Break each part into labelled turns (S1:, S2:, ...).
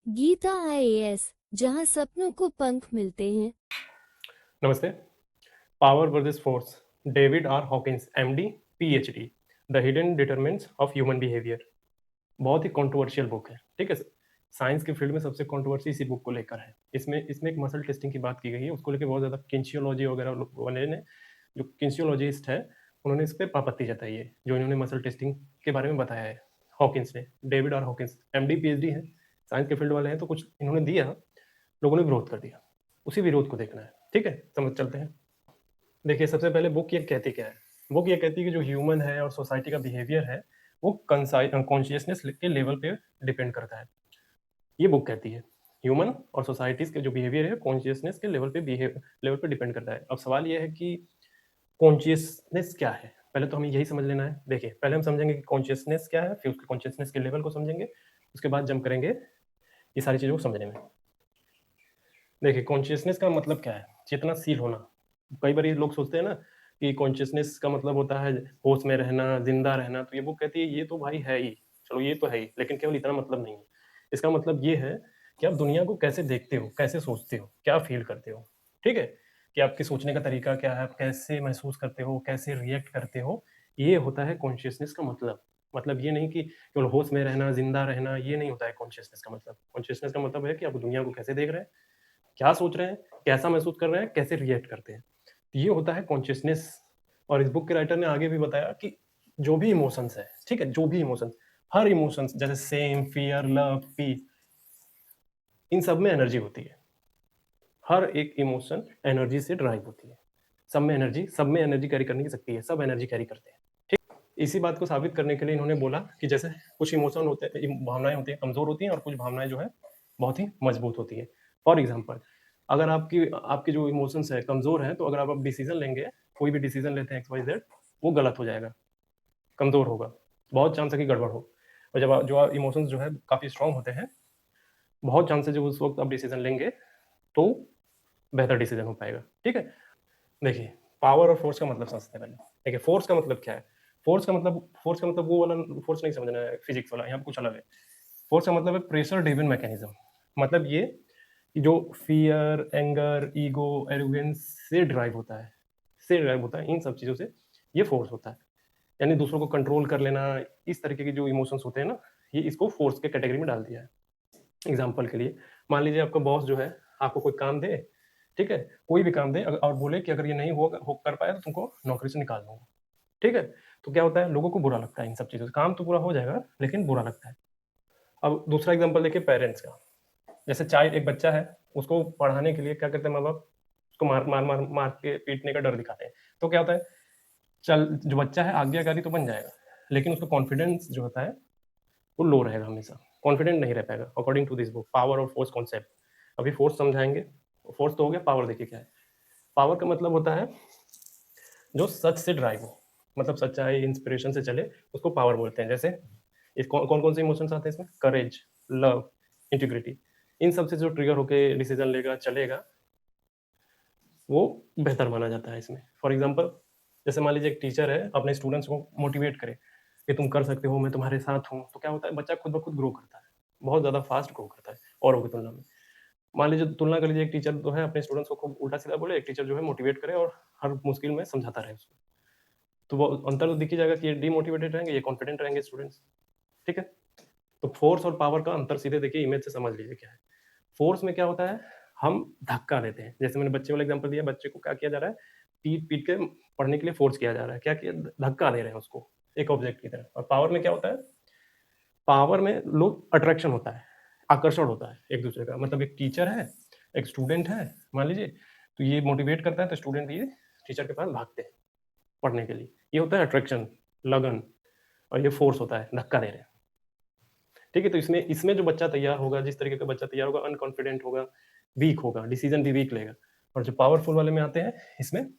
S1: Gita IAS, जहां सपनों को पंख मिलते हैं।
S2: नमस्ते। Power versus force, David R Hawkins, MD, PhD, the hidden determinants of human behaviour. बहुत ही कंट्रोवर्शियल बुक है, ठीक है। साइंस के फील्ड में सबसे कंट्रोवर्सी इसी बुक को लेकर है। इसमें इसमें एक मसल टेस्टिंग की बात की गई है, उसको लेकर बहुत ज़्यादा किंसियोलॉजी वगैरह वाले ने, जो किंसियोलॉजिस्ट है, उन्होंने इस पर आपत्ति जताई है, जो इन्होंने मसल टेस्टिंग के बारे में बताया है। हॉकिंस ने, David R Hawkins, MD PhD है, साइंस के फील्ड वाले हैं, तो कुछ इन्होंने दिया, लोगों ने विरोध कर दिया। उसी विरोध को देखना है, ठीक है, समझ चलते हैं। देखिए, सबसे पहले बुक ये कहती क्या है। बुक ये कहती है कि जो ह्यूमन है और सोसाइटी का बिहेवियर है, वो कॉन्शियसनेस के लेवल पे डिपेंड करता है। ये बुक कहती है ह्यूमन और सोसाइटीज के जो बिहेवियर है कॉन्शियसनेस के लेवल पे डिपेंड करता है। अब सवाल ये है कि कॉन्शियसनेस क्या है। पहले तो हमें यही समझ लेना है। देखिए, पहले हम समझेंगे कि कॉन्शियसनेस क्या है, फिर उसके कॉन्शियसनेस के लेवल को समझेंगे, उसके बाद जंप करेंगे ये सारी चीज़ों को समझने में। देखिए, कॉन्शियसनेस का मतलब क्या है, चेतनाशील होना। कई बार ये लोग सोचते हैं ना कि कॉन्शियसनेस का मतलब होता है होश में रहना, जिंदा रहना। तो ये बुक कहती है ये तो भाई है ही, चलो ये तो है ही, लेकिन केवल इतना मतलब नहीं है। इसका मतलब ये है कि आप दुनिया को कैसे देखते हो, कैसे सोचते हो, क्या फील करते हो, ठीक है, कि आपके सोचने का तरीका क्या है, आप कैसे महसूस करते हो, कैसे रिएक्ट करते हो। ये होता है कॉन्शियसनेस का मतलब ये नहीं कि केवल होश में रहना, जिंदा रहना, ये नहीं होता है कॉन्शियसनेस का मतलब। कॉन्शियसनेस का मतलब है कि आप दुनिया को कैसे देख रहे हैं, क्या सोच रहे हैं, कैसा महसूस कर रहे हैं, कैसे रिएक्ट करते हैं। तो ये होता है कॉन्शियसनेस। और इस बुक के राइटर ने आगे भी बताया कि जो भी इमोशंस है, ठीक है, जो भी इमोशंस, हर इमोशंस जैसे सेम, फियर, लव, पीस, इन सब में एनर्जी होती है। हर एक इमोशन एनर्जी से ड्राइव होती है। सब में एनर्जी कैरी करने की शक्ति है, सब एनर्जी कैरी करते हैं, ठीक। इसी बात को साबित करने के लिए इन्होंने बोला कि जैसे कुछ इमोशन होते हैं, भावनाएं होती हैं कमजोर होती हैं, और कुछ भावनाएं जो है बहुत ही मजबूत होती है। फॉर एग्जाम्पल, अगर आपकी आपकी जो इमोशंस है कमजोर है, तो अगर आप डिसीजन लेंगे, कोई भी डिसीजन लेते हैं एक्स वाई जेड, वो गलत हो जाएगा, कमजोर होगा, बहुत चांस है कि गड़बड़ हो। और जब जो इमोशंस जो है काफी स्ट्रांग होते हैं, बहुत चांसेस है उस वक्त आप डिसीजन लेंगे तो बेहतर डिसीजन हो पाएगा, ठीक है। देखिए, पावर और फोर्स का मतलब समझते हैं पहले। देखिए, फोर्स का मतलब वो वाला फोर्स नहीं समझना है, फिजिक्स वाला, यहाँ पे कुछ अलग है। फोर्स का मतलब है प्रेशर ड्रिवन मैकेनिज्म। मतलब ये कि जो फियर, एंगर, ईगो, एरोगेंस से ड्राइव होता है, इन सब चीज़ों से ये फोर्स होता है। यानी दूसरों को कंट्रोल कर लेना, इस तरीके के जो इमोशंस होते हैं ना, ये इसको फोर्स के कैटेगरी में डाल दिया है। एग्जाम्पल के लिए, मान लीजिए आपका बॉस जो है आपको कोई काम दे, ठीक है, कोई भी काम दे, और बोले कि अगर ये नहीं कर पाया तो तुमको नौकरी से निकाल दूंगा, ठीक है। तो क्या होता है, लोगों को बुरा लगता है इन सब चीज़ों से। काम तो पूरा हो जाएगा, लेकिन बुरा लगता है। अब दूसरा एग्जाम्पल देखिए पेरेंट्स का। जैसे चाइल्ड, एक बच्चा है, उसको पढ़ाने के लिए क्या करते हैं माँ बाप, उसको मार के पीटने का डर दिखाते हैं। तो क्या होता है, चल जो बच्चा है आज्ञाकारी तो बन जाएगा, लेकिन उसका कॉन्फिडेंस जो होता है वो लो रहेगा, हमेशा कॉन्फिडेंट नहीं रह पाएगा। According to this book power और फोर्स कॉन्सेप्ट। अभी फोर्स समझाएंगे। फोर्स तो हो गया, पावर देखिए क्या है। पावर का मतलब होता है जो सच से ड्राइव हो, मतलब सच्चाई, इंस्पिरेशन से चले, उसको पावर बोलते हैं। जैसे इस कौन कौन से इमोशंस आते हैं इसमें, करेज, लव, इंटीग्रिटी, इन सब से जो ट्रिगर होके डिसीजन लेगा, चलेगा, वो बेहतर माना जाता है इसमें। फॉर एग्जाम्पल, जैसे मान लीजिए एक टीचर है, अपने स्टूडेंट्स को मोटिवेट करे कि तुम कर सकते हो, मैं तुम्हारे साथ हूँ, तो क्या होता है, बच्चा खुद ब खुद ग्रो करता है, बहुत ज़्यादा फास्ट ग्रो करता है औरों की तुलना में। मान लीजिए, तुलना कर लीजिए, एक टीचर जो है अपने स्टूडेंट्स को खूब उल्टा सीधा बोले, एक टीचर जो है मोटिवेट करे और हर मुश्किल में समझाता रहे उसको, तो वो अंतर तो दिख ही जाएगा कि ये डीमोटिवेटेड रहेंगे, ये कॉन्फिडेंट रहेंगे स्टूडेंट्स, ठीक है। तो फोर्स और पावर का अंतर सीधे देखिए, इमेज से समझ लीजिए क्या है। फोर्स में क्या होता है, हम धक्का देते हैं। जैसे मैंने बच्चे वाला एग्जांपल दिया, बच्चे को क्या किया जा रहा है, पीट पीट के पढ़ने के लिए फोर्स किया जा रहा है, क्या किया, धक्का दे रहे हैं उसको एक ऑब्जेक्ट की तरह। और पावर में क्या होता है, पावर में लोग अट्रैक्शन होता है, आकर्षण होता है एक दूसरे का। मतलब एक टीचर है, एक स्टूडेंट है, मान लीजिए, तो ये मोटिवेट करता है, तो स्टूडेंट ये टीचर के पास भागते हैं पढ़ने के लिए। ये होता है अट्रैक्शन, लगन। और ये फोर्स होता है, धक्का दे रहे हैं, ठीक है। तो इसमें इसमें जो बच्चा तैयार होगा, जिस तरीके का बच्चा तैयार होगा, अनकॉन्फिडेंट होगा, वीक होगा, डिसीजन भी वीक लेगा। और जो पावरफुल वाले में आते हैं, इसमें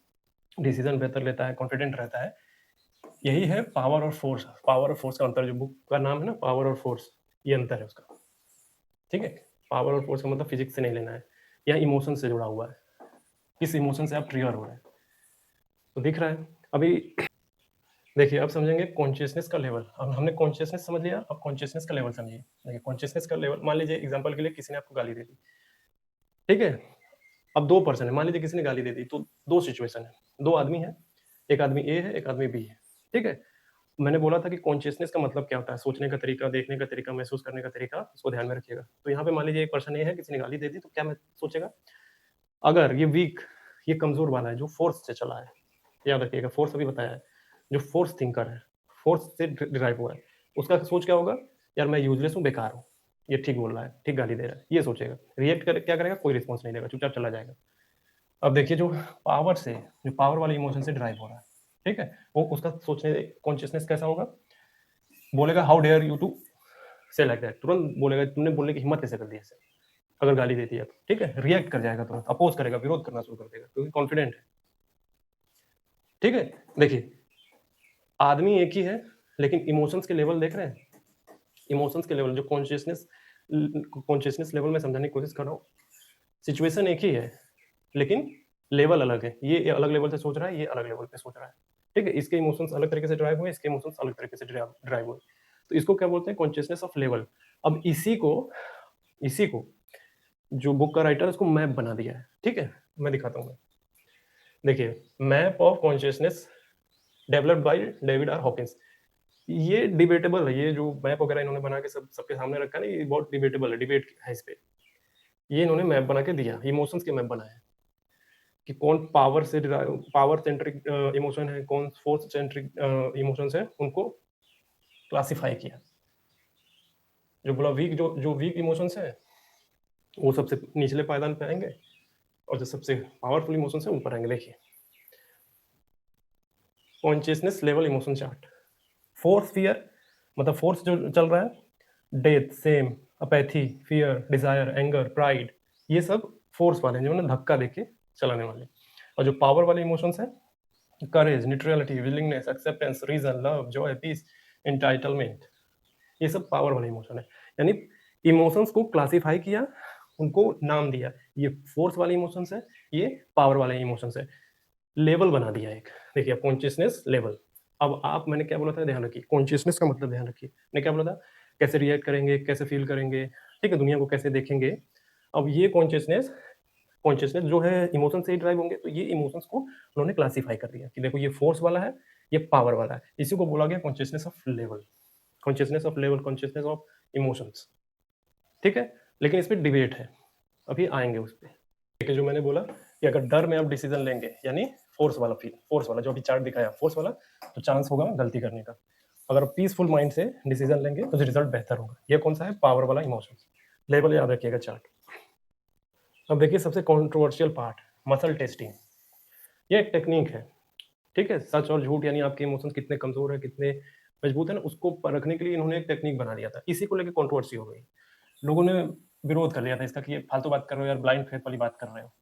S2: डिसीजन बेहतर लेता है, कॉन्फिडेंट रहता है। यही है पावर और फोर्स। पावर और फोर्स का अंतर, जो बुक का नाम है ना, पावर और फोर्स, ये अंतर है उसका, ठीक है। पावर और फोर्स का मतलब फिजिक्स से नहीं लेना है, या इमोशन से जुड़ा हुआ है, किस इमोशन से आप ट्रिगर हो रहे हैं, तो दिख रहा है। अभी देखिए अब समझेंगे कॉन्शियसनेस का लेवल। अब हमने कॉन्शियसनेस समझ लिया, अब कॉन्शियसनेस का लेवल समझिए। देखिए कॉन्शियसनेस का लेवल, मान लीजिए एग्जांपल के लिए किसी ने आपको गाली दे दी, ठीक है? अब 2 पर्सन है, मान लीजिए किसी ने गाली दे दी, तो 2 सिचुएशन है, 2 आदमी हैं, एक आदमी ए है, एक आदमी बी है, ठीक है? मैंने बोला था कि कॉन्शियसनेस का मतलब क्या होता है? सोचने का तरीका, देखने का तरीका, महसूस करने का तरीका, इसको ध्यान में रखिएगा। तो यहाँ पे मान लीजिए एक पर्सन ए है, किसी ने गाली दे दी, तो क्या मैं सोचेगा? अगर ये वीक, ये कमज़ोर वाला है, जो फ़ोर्स से चला है, याद रखिएगा फ़ोर्स अभी बताया है, जो फ़ोर्स थिंकर है, फ़ोर्स से डिराइव हुआ है, उसका सोच क्या होगा? यार मैं यूज़लेस हूँ, बेकार हूँ, ये ठीक बोल रहा है, ठीक गाली दे रहा है, ये सोचेगा। रिएक्ट कर क्या करेगा? कोई रिस्पॉन्स नहीं देगा, चुपचाप चला जाएगा। अब देखिए जो पावर से, जो पावर वाले इमोशन से ड्राइव हो रहा है, ठीक है? वो उसका सोचने कॉन्शियसनेस कैसा होगा? बोलेगा हाउ डेयर यू टू से लाइक दैट, तुरंत बोलेगा तुमने बोलने की हिम्मत कैसे कर दी ऐसे? अगर गाली देती है तो, ठीक है? रिएक्ट कर जाएगा तुरंत, अपोज़ करेगा, विरोध करना शुरू कर देगा क्योंकि कॉन्फिडेंट है, ठीक है? देखिए, आदमी एक ही है, लेकिन इमोशंस के लेवल देख रहे हैं? इमोशंस के लेवल जो कॉन्शियसनेस लेवल में समझाने की कोशिश कर रहा हूँ। सिचुएशन एक ही है, लेकिन लेवल अलग है। ये अलग लेवल से सोच रहा है, ये अलग लेवल पे सोच रहा है, ठीक है? इसके इमोशंस अलग तरीके से ड्राइव हुए, इसके इमोशंस अलग तरीके से ड्राइव हुए। तो इसको क्या बोलते हैं? Consciousness of level. अब इसी को जो बुक का राइटर है उसको मैप बना दिया है, ठीक है? मैं दिखाता हूँ मैं। देखिए, map of consciousness developed by David R Hawkins. ये डिबेटेबल है, ये जो मैप वगैरह इन्होंने बना के सबके सामने रखा है ना, ये बहुत डिबेटेबल है, डिबेट है इस पे। ये इन्होंने मैप बना के दिया, इमोशंस के मैप बनाए हैं कि कौन पावर सेंट्रिक इमोशन है, कौन फोर्स सेंट्रिक इमोशंस है, उनको क्लासिफाई किया। जो बोला वीक, जो वीक इमोशंस है वो सबसे निचले पायदान पे आएंगे, और जो सबसे पावरफुल इमोशंस है ऊपर आएंगे। देखिए consciousness level emotion chart. Force fear, मतलब फोर्स जो चल रहा है, death, shame, apathy, fear, desire, anger, pride, ये सब फोर्स वाले हैं, जो ना धक्का देके चलाने वाले। और जो पावर वाले इमोशंस हैं, courage, neutrality, willingness, acceptance, reason, love, joy, peace, entitlement, ये सब पावर वाले इमोशन है। यानी इमोशंस को क्लासिफाई किया, उनको नाम दिया, ये फोर्स वाले इमोशंस है, ये पावर वाले इमोशंस है, लेवल बना दिया एक। देखिए कॉन्शियसनेस लेवल। अब आप, मैंने क्या बोला था, ध्यान रखिए, कॉन्शियसनेस का मतलब ध्यान रखिए। मैंने क्या बोला था? कैसे रिएक्ट करेंगे, कैसे फील करेंगे, ठीक है? दुनिया को कैसे देखेंगे। अब ये कॉन्शियसनेस कॉन्शियसनेस जो है इमोशन से ही ड्राइव होंगे, तो ये इमोशंस को उन्होंने क्लासिफाई कर दिया कि देखो ये फोर्स वाला है, ये पावर वाला है। इसी को बोला गया consciousness of level, consciousness of level, consciousness of emotions, ठीक है? लेकिन इस पे डिबेट है, अभी आएंगे उस पे। ठीक है, जो मैंने बोला कि अगर डर में आप डिसीजन लेंगे, यानी फोर्स वाला जो अभी चार्ट दिखाया फोर्स वाला, तो चांस होगा गलती करने का। अगर पीसफुल माइंड से डिसीजन लेंगे तो रिजल्ट बेहतर होगा। ये कौन सा है? पावर वाला इमोशन लेवल, याद रखिएगा चार्ट। अब देखिए सबसे कंट्रोवर्शियल पार्ट, मसल टेस्टिंग। ये एक टेक्निक है, ठीक है? सच और झूठ, यानी आपके इमोशंस कितने कमजोर है, कितने मजबूत है ना, उसको परखने के लिए इन्होंने एक टेक्निक बना दिया था। इसी को लेकर कंट्रोवर्सी हो गई, लोगों ने विरोध कर लिया था इसका कि ये फालतू बात कर रहे हो यार, ब्लाइंड फेथ वाली बात कर रहे हो।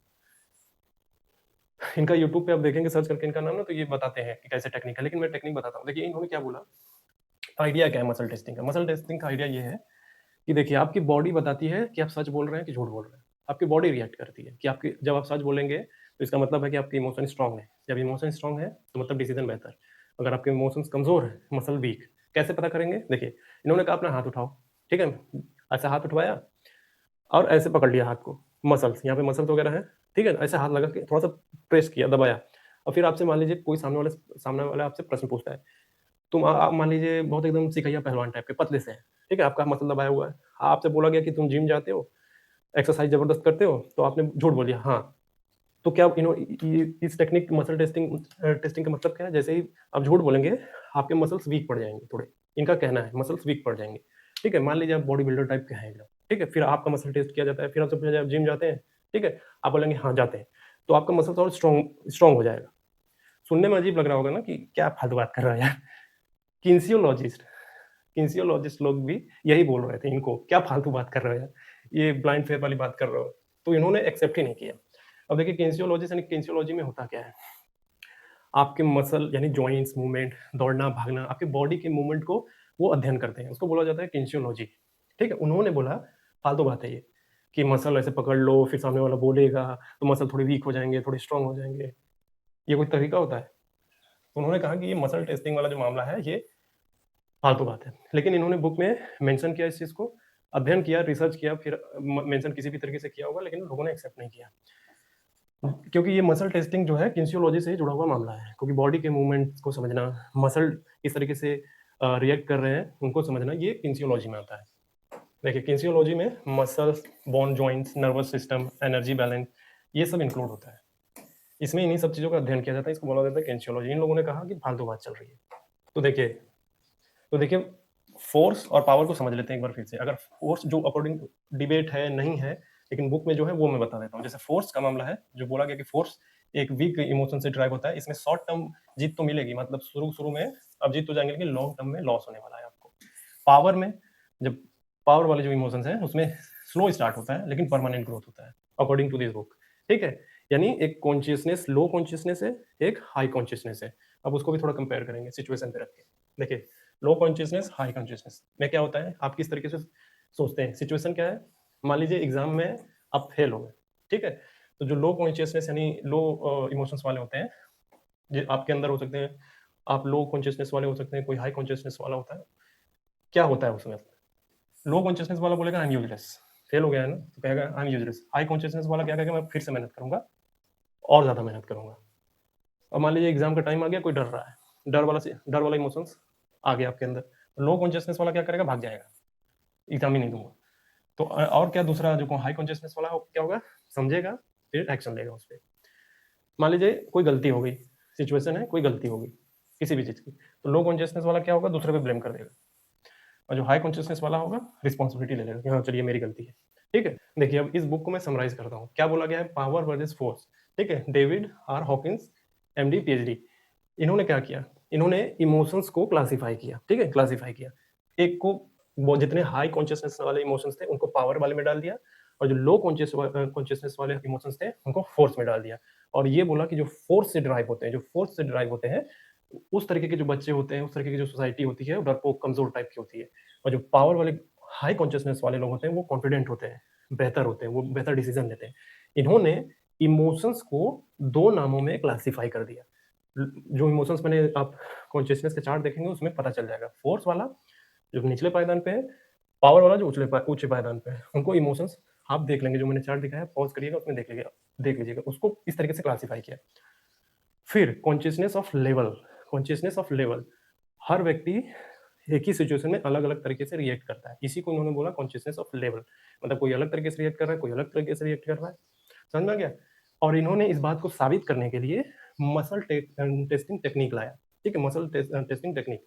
S2: इनका यूट्यूब पे आप देखेंगे सर्च करके इनका नाम ना, तो ये बताते हैं कि कैसे टेक्निक है, लेकिन मैं टेक्निक बताता हूँ। देखिए इन्होंने क्या बोला, आइडिया क्या है मसल टेस्टिंग का? मसल टेस्टिंग का आइडिया ये है कि देखिए आपकी बॉडी बताती है कि आप सच बोल रहे हैं कि झूठ बोल रहे हैं। आपकी बॉडी रिएक्ट करती है कि आपकी, जब आप सच बोलेंगे तो इसका मतलब है कि आपके इमोशन स्ट्रांग है, जब इमोशन स्ट्रांग है तो मतलब डिसीजन बेहतर। अगर आपके इमोशंस कमजोर है, मसल वीक, कैसे पता करेंगे? देखिए इन्होंने कहा अपना हाथ उठाओ, ठीक है? ऐसा हाथ उठवाया और ऐसे पकड़ लिया हाथ को, मसल्स, यहाँ पे मसल्स वगैरह है, ठीक है? ऐसे हाथ लगा के थोड़ा सा प्रेस किया, दबाया। और फिर आपसे मान लीजिए कोई सामने वाला आपसे प्रश्न पूछता है, तुम आप मान लीजिए बहुत एकदम सिकैया पहलवान टाइप के पतले से हैं, ठीक है? आपका मसल दबाया हुआ है, आपसे बोला गया कि तुम जिम जाते हो, एक्सरसाइज जबरदस्त करते हो, तो आपने झूठ बोल दिया हाँ। तो क्या इस टेक्निक मसल टेस्टिंग टेस्टिंग का मतलब क्या है? जैसे ही आप झूठ बोलेंगे, आपके मसल्स वीक पड़ जाएंगे थोड़े। इनका कहना है मसल्स वीक पड़ जाएंगे, ठीक है? मान लीजिए आप बॉडी बिल्डर टाइप के हैं एकदम, ठीक है? फिर आपका मसल टेस्ट किया जाता है, फिर आपसे पूछा जाए आप जिम जाते हैं, ठीक है? आप बोलेंगे हाँ जाते हैं, तो आपका मसल्स और स्ट्रॉन्ग स्ट्रॉन्ग हो जाएगा। सुनने में अजीब लग रहा होगा ना कि क्या फालतू बात कर रहा है यार। किन्सियोलॉजिस्ट किन्सियोलॉजिस्ट लोग भी यही बोल रहे थे इनको, क्या फालतू बात कर रहे हो यार, ये ब्लाइंड फेथ वाली बात कर रहे हो। तो इन्होंने एक्सेप्ट ही नहीं किया। अब देखिए किन्सियोलॉजिस्ट, यानी किन्सियोलॉजी में होता क्या है, आपके मसल यानी जॉइंट्स मूवमेंट, दौड़ना भागना, आपके बॉडी के मूवमेंट को वो अध्ययन करते हैं, उसको बोला जाता है किन्सियोलॉजी, ठीक है? उन्होंने बोला फालतू बात है ये, कि मसल ऐसे पकड़ लो फिर सामने वाला बोलेगा तो मसल थोड़े वीक हो जाएंगे, थोड़े स्ट्रांग हो जाएंगे। ये कोई तरीका होता है? तो उन्होंने कहा कि ये मसल टेस्टिंग वाला जो मामला है ये फालतू बात है। लेकिन इन्होंने बुक में मेंशन किया इस चीज़ को, अध्ययन किया, रिसर्च किया, फिर मेंशन किसी भी तरीके से किया होगा, लेकिन लोगों ने एक्सेप्ट नहीं किया। क्योंकि ये मसल टेस्टिंग जो है किनेसियोलॉजी से ही जुड़ा हुआ मामला है, क्योंकि बॉडी के मूवमेंट्स को समझना, मसल किस तरीके से रिएक्ट कर रहे हैं, उनको समझना, ये किनेसियोलॉजी में आता है। देखिए किनेसियोलॉजी में muscles, bone joints, nervous system, energy balance, ये सब इंक्लूड होता है। इसमें इन्हीं सब चीज़ों का अध्ययन किया जाता है, इसको बोला जाता है किनेसियोलॉजी। इन लोगों ने कहा कि फालतू बात चल रही है। तो देखिए फोर्स और पावर को समझ लेते हैं एक बार फिर से। अगर फोर्स जो अकॉर्डिंग डिबेट है नहीं है, लेकिन बुक में जो है वो मैं बता देता हूँ। जैसे फोर्स का मामला है, जो बोला गया कि फोर्स एक वीक इमोशन से ड्राइव होता है। इसमें शॉर्ट टर्म जीत तो मिलेगी, मतलब शुरू में अब जीत तो जाएंगे, लेकिन लॉन्ग टर्म में लॉस होने वाला है आपको। पावर में, जब पावर वाले जो इमोशंस हैं उसमें स्लो स्टार्ट होता है लेकिन परमानेंट ग्रोथ होता है, अकॉर्डिंग टू दिस बुक। ठीक है, यानी एक कॉन्शियसनेस, लो कॉन्शियसनेस है, एक हाई कॉन्शियसनेस है। अब उसको भी थोड़ा कंपेयर करेंगे सिचुएशन पे रख के। देखिए लो कॉन्शियसनेस, हाई कॉन्शियसनेस में क्या होता है, आप किस तरीके से सोचते हैं। सिचुएशन क्या है, मान लीजिए एग्जाम में आप फेल हो गए, ठीक है। तो जो लो कॉन्शियसनेस यानी लो इमोशंस वाले होते हैं, जो आपके अंदर हो सकते हैं, आप लो कॉन्शियसनेस वाले हो सकते हैं, कोई हाई कॉन्शियसनेस वाला होता है। क्या होता है उसमें, लो कॉन्शियसनेस वाला बोलेगा आई एम यूजलेस, फेल हो गया है ना, तो कहेगा I am useless. High consciousness वाला क्या कहेगा, मैं फिर से मेहनत करूंगा और ज़्यादा मेहनत करूंगा। अब मान लीजिए एग्जाम का टाइम आ गया, कोई डर रहा है, डर वाला इमोशंस आ गया आपके अंदर, लो कॉन्शियसनेस वाला क्या करेगा, भाग जाएगा, एग्जाम ही नहीं दूंगा। तो और क्या दूसरा जो हाई कॉन्शियसनेस वाला क्या होगा, समझेगा, फिर एक्शन लेगा उस पर। मान लीजिए कोई गलती हो गई, सिचुएशन है, कोई गलती हो गई किसी भी चीज़ की, तो लो कॉन्शियसनेस वाला क्या होगा, दूसरे पे ब्लेम कर देगा। और जो हाई कॉन्शियसनेस वाला होगा, रिस्पॉन्सिबिलिटी ले लेगा कि हाँ चलिए मेरी गलती है। ठीक है, देखिए अब इस बुक को मैं समराइज करता हूँ। क्या बोला गया है, पावर वर्सेस फोर्स। ठीक है, David R Hawkins, MD, PhD, इन्होंने क्या किया, इन्होंने इमोशंस को क्लासिफाई किया। ठीक है, क्लासिफाई किया, एक को वो जितने हाई कॉन्शियसनेस वाले इमोशंस थे उनको पावर वाले में डाल दिया, और जो लो कॉन्शियसनेस वाले इमोशंस थे उनको फोर्स में डाल दिया। और ये बोला कि जो फोर्स से ड्राइव होते हैं, जो फोर्स से ड्राइव होते हैं, उस तरीके के जो बच्चे होते हैं, उस तरीके की जो सोसाइटी होती है, वो डरपोक, कमजोर टाइप की होती है। और जो पावर वाले, हाई कॉन्शियसनेस वाले लोग होते हैं, वो कॉन्फिडेंट होते हैं, बेहतर होते हैं, वो बेहतर डिसीजन लेते हैं। इन्होंने इमोशंस को दो नामों में क्लासिफाई कर दिया। जो इमोशंस मैंने, आप कॉन्शियसनेस के चार्ट देखेंगे उसमें पता चल जाएगा। फोर्स वाला जो निचले पायदान पे है, पावर वाला जो ऊंचे पायदान पे है, उनको इमोशंस आप देख लेंगे, जो मैंने चार्ट दिखाया पॉज करिएगा, उसमें देख लीजिएगा, उसको इस तरीके से क्लासिफाई किया। फिर कॉन्शियसनेस ऑफ लेवल, हर व्यक्ति एक ही सिचुएशन में अलग अलग तरीके से रिएक्ट करता है, इसी को इन्होंने बोला कॉन्शियसनेस ऑफ लेवल। मतलब कोई अलग तरीके से रिएक्ट कर रहा है, कोई अलग तरीके से रिएक्ट कर रहा है, समझ में आ गया। और इन्होंने इस बात को साबित करने के लिए मसल टेस्टिंग टेक्निक लाया। ठीक है, muscle testing technique.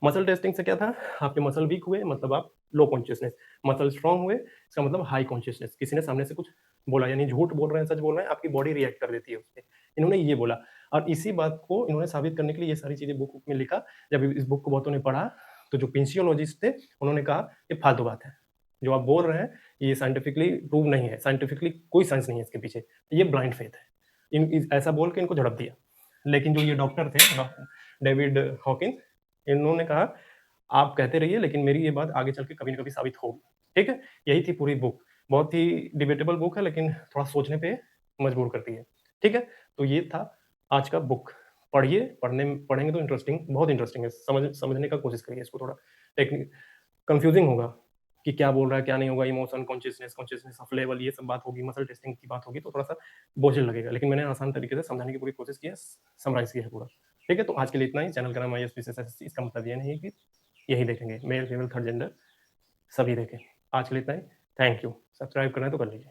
S2: Muscle testing से क्या था, आपके मसल वीक हुए मतलब आप लो कॉन्शियसनेस, मसल स्ट्रांग हुए इसका मतलब हाई कॉन्शियसनेस। किसी ने सामने से कुछ बोला, यानी झूठ बोल रहे हैं, सच बोल रहे हैं, आपकी बॉडी रिएक्ट कर देती है उस पर। इन्होंने ये बोला, और इसी बात को इन्होंने साबित करने के लिए ये सारी चीजें बुक में लिखा। जब इस बुक को बहुतों ने पढ़ा, तो जो पिंसियोलॉजिस्ट थे उन्होंने कहा ये फालतू बात है, जो आप बोल रहे हैं ये साइंटिफिकली प्रूव नहीं है, साइंटिफिकली कोई साइंस नहीं है इसके पीछे, ये ब्लाइंड फेथ है। ऐसा बोल के इनको झड़प दिया। लेकिन जो ये डॉक्टर थे, डेविड हॉकिंस, इन्होंने कहा आप कहते रहिए, लेकिन मेरी ये बात आगे चल के कभी ना कभी साबित होगी। ठीक है, यही थी पूरी बुक। बहुत ही डिबेटेबल बुक है, लेकिन थोड़ा सोचने पे मजबूर करती है। ठीक है, तो ये था आज का बुक। पढ़िए, पढ़ेंगे तो इंटरेस्टिंग, बहुत इंटरेस्टिंग है, समझने का कोशिश करिए इसको। थोड़ा टेक्निक कंफ्यूजिंग होगा कि क्या बोल रहा है क्या नहीं होगा, इमोशन, कॉन्शियसनेस ऑफ लेवल, ये सब बात होगी, मसल टेस्टिंग की बात होगी, तो थोड़ा सा बोझिल लगेगा, लेकिन मैंने आसान तरीके से समझाने की पूरी कोशिश की है, समराइज किया है पूरा। ठीक है, तो आज के लिए इतना ही। चैनल का नाम ISPCSS, इसका मतलब ये नहीं है कि यही देखेंगे, मेल फीमेल थर्ड जेंडर सभी देखें। आज के लिए इतना ही, थैंक यू। सब्सक्राइब करना है तो कर लीजिए।